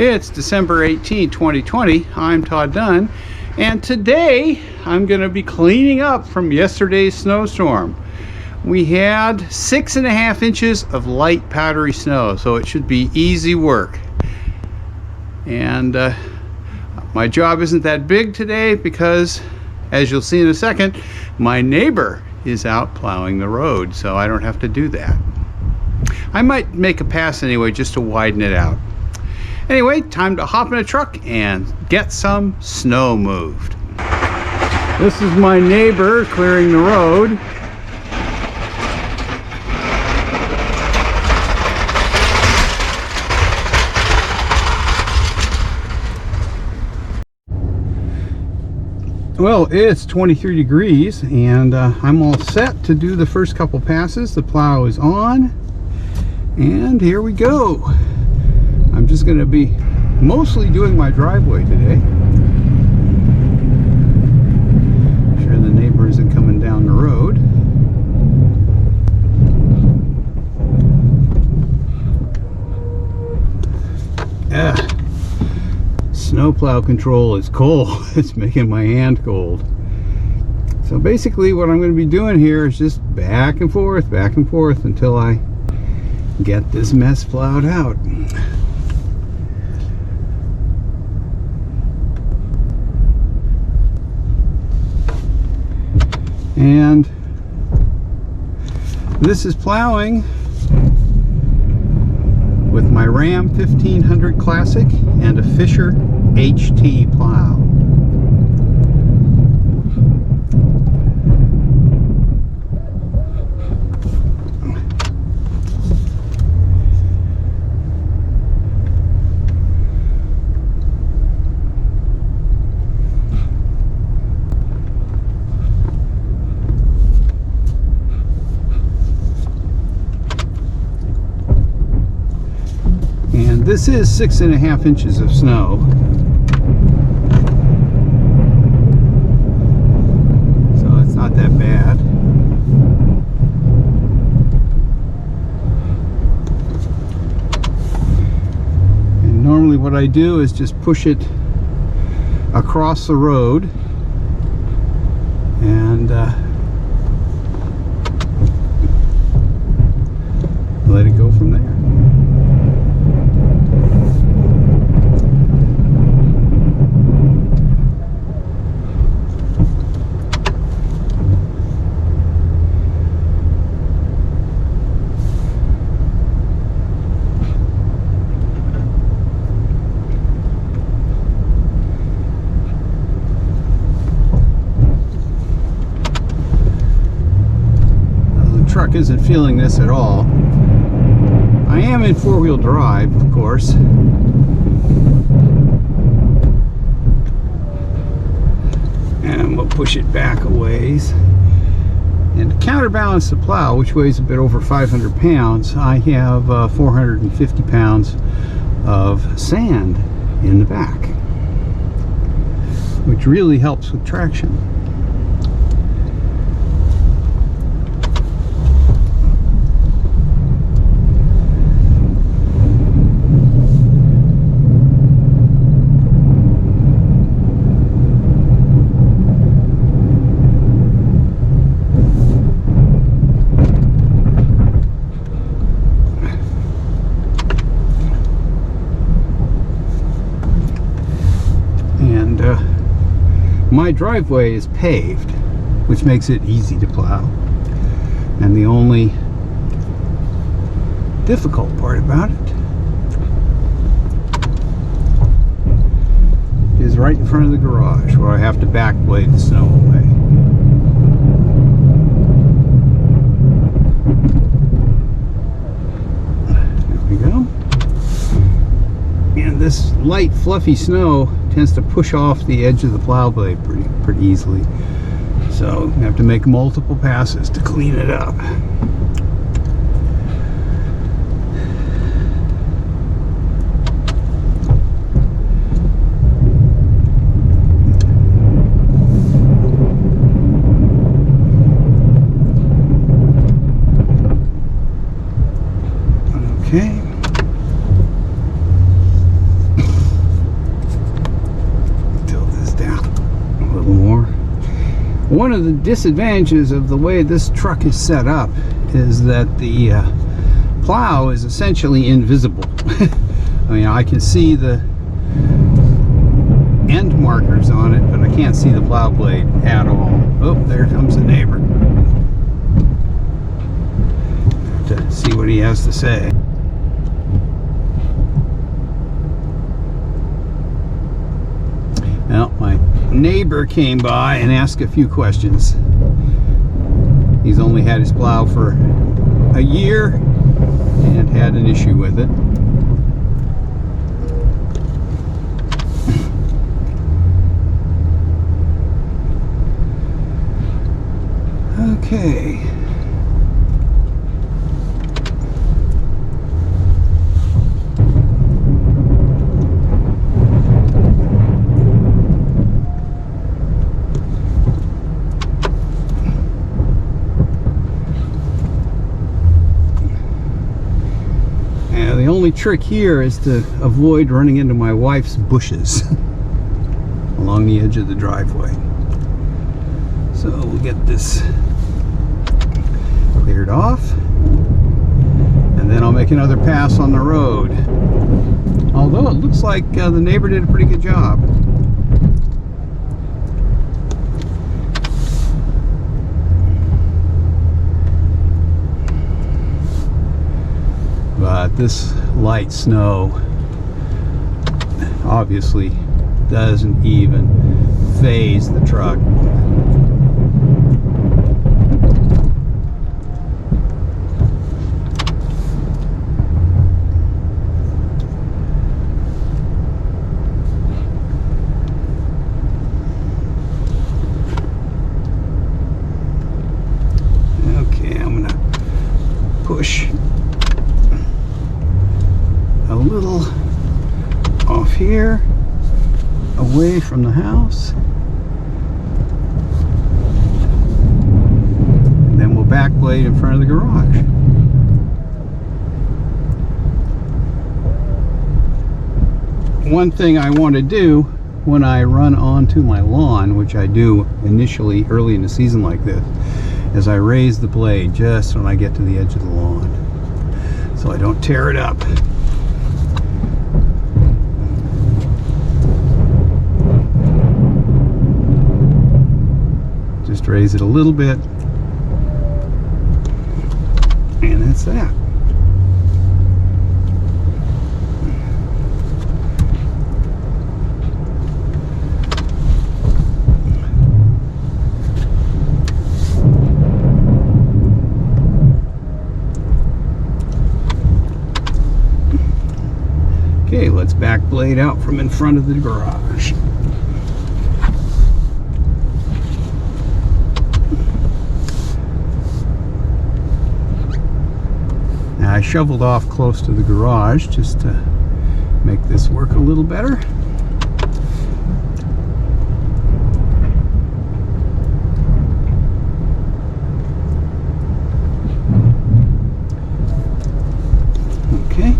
It's December 18, 2020. I'm Todd Dunn, and today I'm going to be cleaning up from yesterday's snowstorm. We had 6.5 inches of light powdery snow, so it should be easy work. And my job isn't that big today because, as you'll see in a second, my neighbor is out plowing the road, so I don't have to do that. I might make a pass anyway just to widen it out. Anyway, time to hop in a truck and get some snow moved. This is my neighbor clearing the road. Well, it's 23 degrees and I'm all set to do the first couple passes. The plow is on and here we go. I'm just going to be mostly doing my driveway today. I'm sure the neighbor isn't coming down the road. Snowplow control is cold. It's making my hand cold. So basically what I'm going to be doing here is just back and forth until I get this mess plowed out. And this is plowing with my Ram 1500 Classic and a Fisher HT plow. And this is 6.5 inches of snow. So it's not that bad. And normally what I do is just push it across the road and let it go from there. Truck isn't feeling this at all. I am in four-wheel drive, of course. And we'll push it back a ways. And to counterbalance the plow, which weighs a bit over 500 pounds, I have 450 pounds of sand in the back, which really helps with traction. My driveway is paved, which makes it easy to plow. And the only difficult part about it is right in front of the garage, where I have to back blade the snow away. There we go. And this light fluffy snow tends to push off the edge of the plow blade pretty easily. So you have to make multiple passes to clean it up. Okay. one of the disadvantages of the way this truck is set up is that the plow is essentially invisible. I mean, I can see the end markers on it, but I can't see the plow blade at all. Oh, there comes the neighbor. To see what he has to say. Well, my neighbor came by and asked a few questions. He's only had his plow for a year and had an issue with it. Okay. The only trick here is to avoid running into my wife's bushes along the edge of the driveway. So we'll get this cleared off, and then I'll make another pass on the road. Although it looks like the neighbor did a pretty good job. But this light snow obviously doesn't even phase the truck. Okay, I'm gonna push a little off here, away from the house, and then we'll back blade in front of the garage. One thing I want to do when I run onto my lawn, which I do initially early in the season like this, is I raise the blade just when I get to the edge of the lawn so I don't tear it up. Just raise it a little bit, and that's that. Okay, let's back blade out from in front of the garage. Now, I shoveled off close to the garage just to make this work a little better. Okay.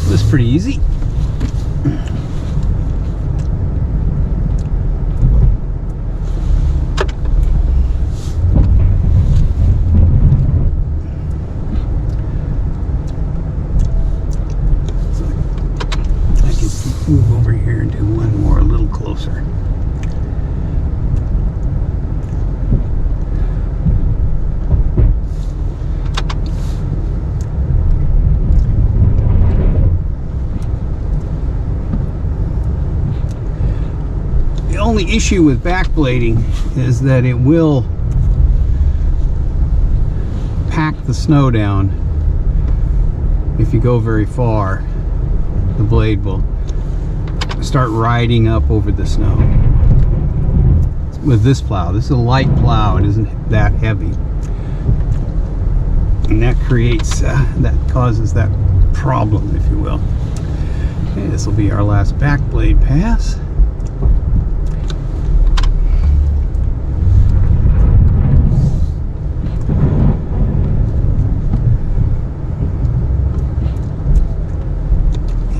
This is pretty easy. So I can move over here and do one more a little closer. The only issue with backblading is that it will pack the snow down. If you go very far, the blade will start riding up over the snow. With this plow, this is a light plow, it isn't that heavy, and that creates that causes that problem, if you will. Okay, this will be our last back blade pass.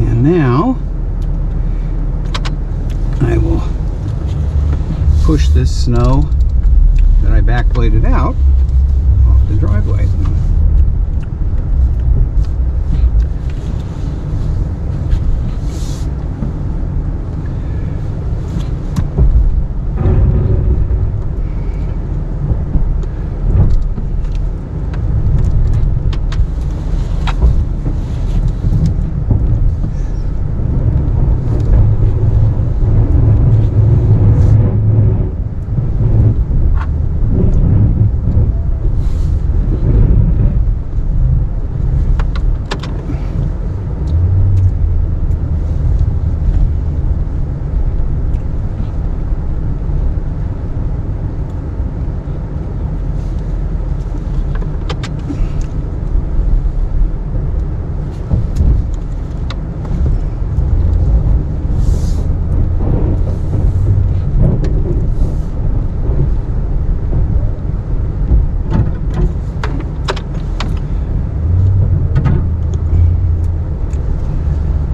And now I will push this snow that I backbladed out off the driveway.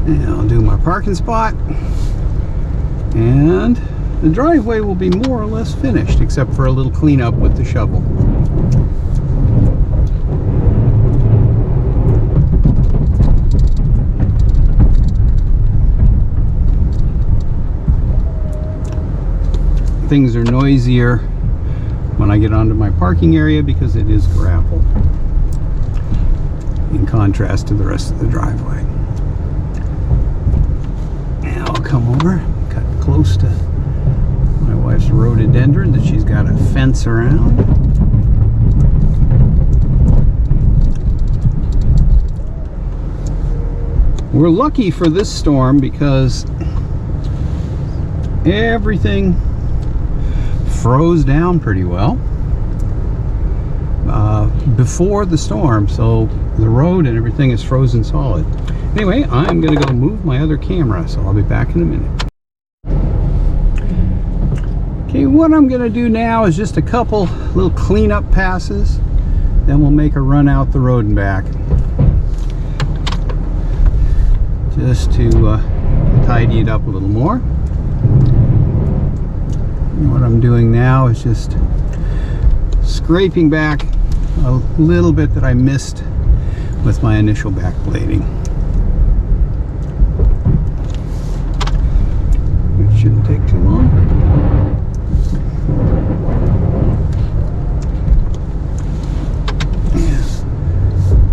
And I'll do my parking spot, and the driveway will be more or less finished except for a little cleanup with the shovel. Things are noisier when I get onto my parking area because it is gravel in contrast to the rest of the driveway. Now I'll come over, cut close to my wife's rhododendron that she's got a fence around. We're lucky for this storm because everything froze down pretty well before the storm, so the road and everything is frozen solid. Anyway, I'm gonna go move my other camera, so I'll be back in a minute. Okay, what I'm gonna do now is just a couple little cleanup passes, then we'll make a run out the road and back, just to tidy it up a little more. And what I'm doing now is just scraping back a little bit that I missed with my initial backblading. It shouldn't take too long. Yeah.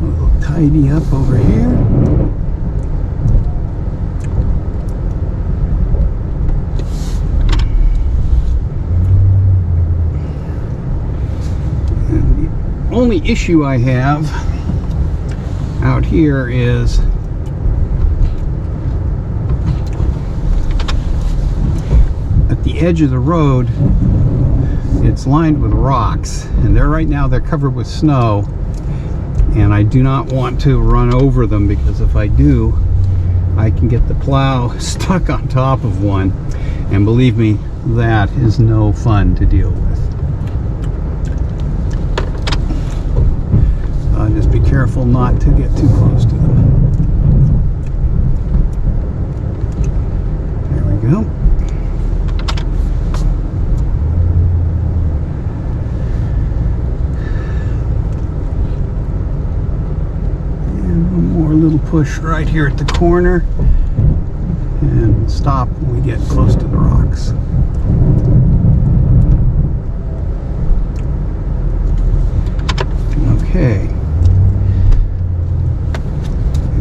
A little tidy up over here. Only issue I have out here is at the edge of the road it's lined with rocks, and right now they're covered with snow, and I do not want to run over them because if I do I can get the plow stuck on top of one, and believe me, that is no fun to deal with. Just be careful not to get too close to them. There we go. And one more little push right here at the corner, and stop when we get close to the rocks. Okay.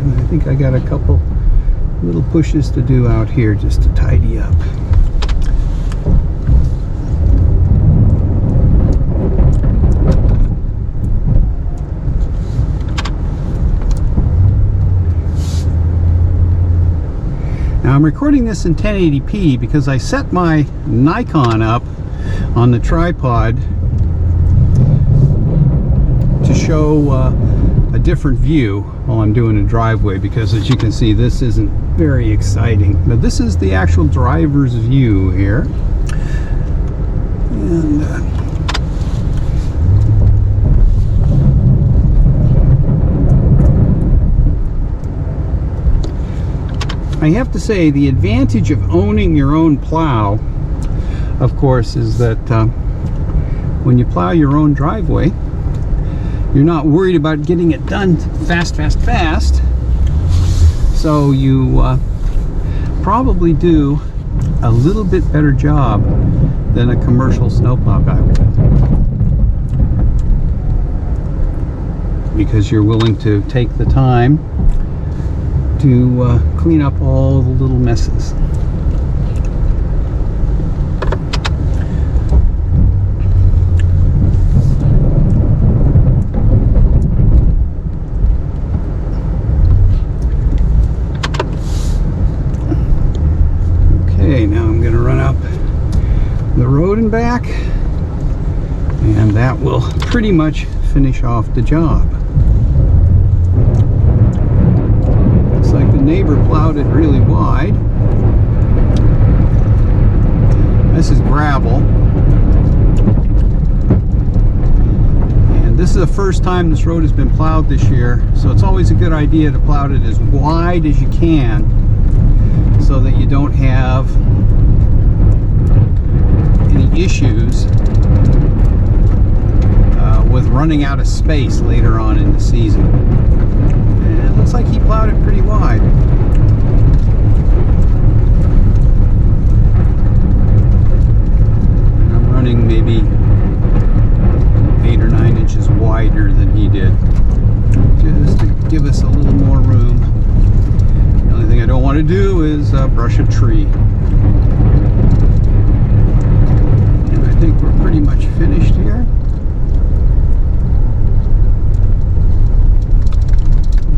I think I got a couple little pushes to do out here just to tidy up. Now I'm recording this in 1080p because I set my Nikon up on the tripod to show a different view while I'm doing a driveway, because as you can see this isn't very exciting. Now this is the actual driver's view here, and I have to say the advantage of owning your own plow of course, is that when you plow your own driveway, you're not worried about getting it done fast. So you probably do a little bit better job than a commercial snowplow guy would, because you're willing to take the time to clean up all the little messes. Okay, now I'm going to run up the road and back, and that will pretty much finish off the job. Looks like the neighbor plowed it really wide. This is gravel, and this is the first time this road has been plowed this year, so it's always a good idea to plow it as wide as you can so that you don't have any issues with running out of space later on in the season. And it looks like he plowed it pretty wide. And I'm running maybe 8 or 9 inches wider than he did, just to give us a little more room. The only thing I don't want to do is brush a tree. And I think we're pretty much finished here.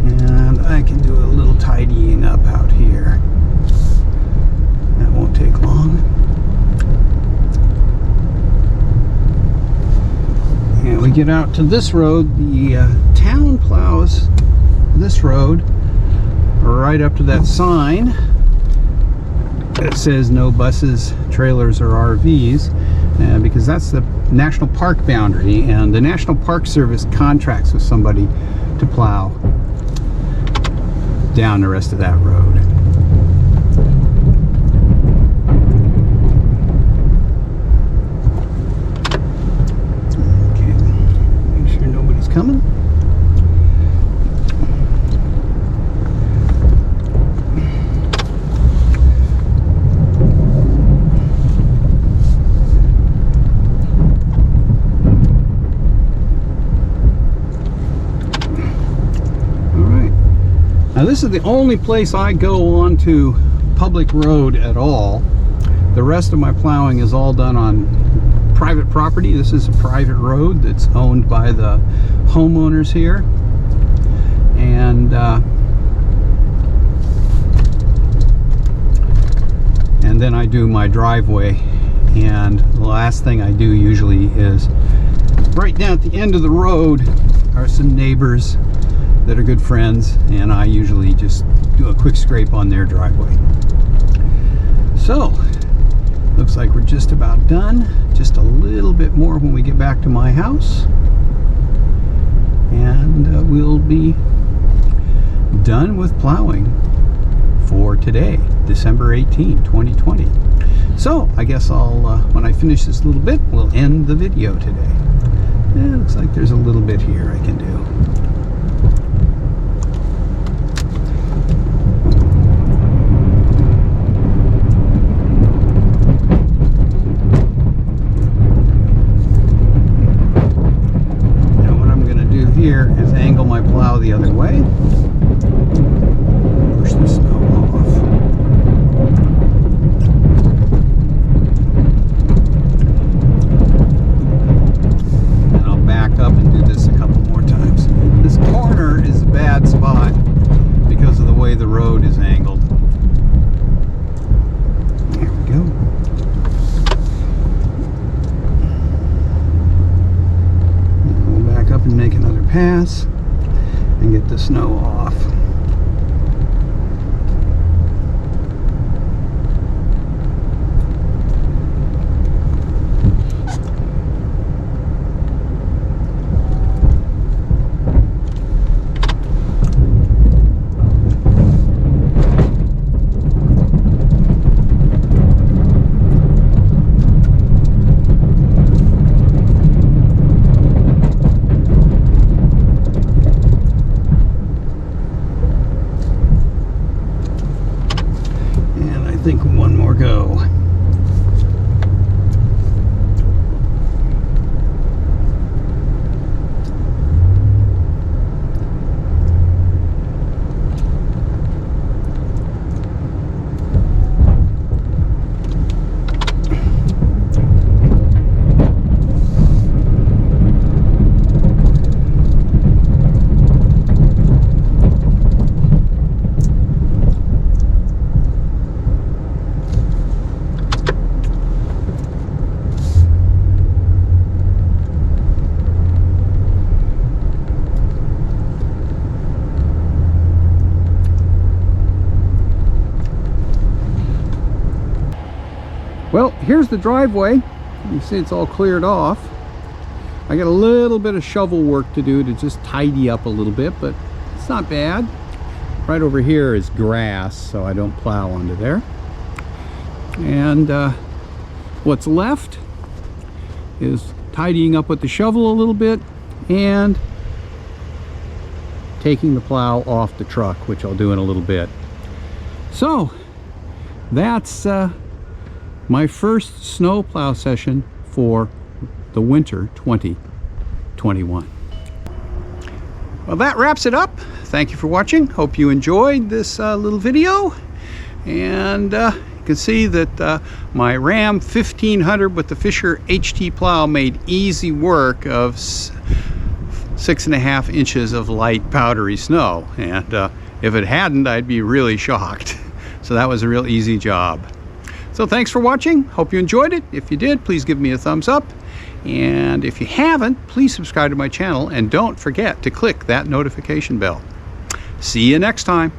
And I can do a little tidying up out here. That won't take long. And we get out to this road. The town plows this road right up to that sign that says no buses, trailers, or RVs, because that's the national park boundary, and the National Park Service contracts with somebody to plow down the rest of that road. Okay, make sure nobody's coming. Now this is the only place I go onto public road at all. The rest of my plowing is all done on private property. This is a private road that's owned by the homeowners here. And then I do my driveway. And the last thing I do usually is right down at the end of the road are some neighbors that are good friends, and I usually just do a quick scrape on their driveway. So, looks like we're just about done. Just a little bit more when we get back to my house. And we'll be done with plowing for today, December 18, 2020. So, I guess I'll, when I finish this little bit, we'll end the video today. Yeah, looks like there's a little bit here I can do. Here is angle my plow the other way. Push the snow off. And I'll back up and do this a couple more times. This corner is a bad spot because of the way the road is angled. There we go. Up and make another pass and get the snow off. think one more go. Well, here's the driveway. You see it's all cleared off. I got a little bit of shovel work to do to just tidy up a little bit, but it's not bad. Right over here is grass, so I don't plow under there. And what's left is tidying up with the shovel a little bit and taking the plow off the truck, which I'll do in a little bit. So that's my first snow plow session for the winter 2021. Well, that wraps it up. Thank you for watching. Hope you enjoyed this little video. And you can see that my Ram 1500 with the Fisher HT plow made easy work of 6.5 inches of light powdery snow. And if it hadn't, I'd be really shocked. So that was a real easy job. So thanks for watching. Hope you enjoyed it. If you did, please give me a thumbs up. And if you haven't, please subscribe to my channel and don't forget to click that notification bell. See you next time.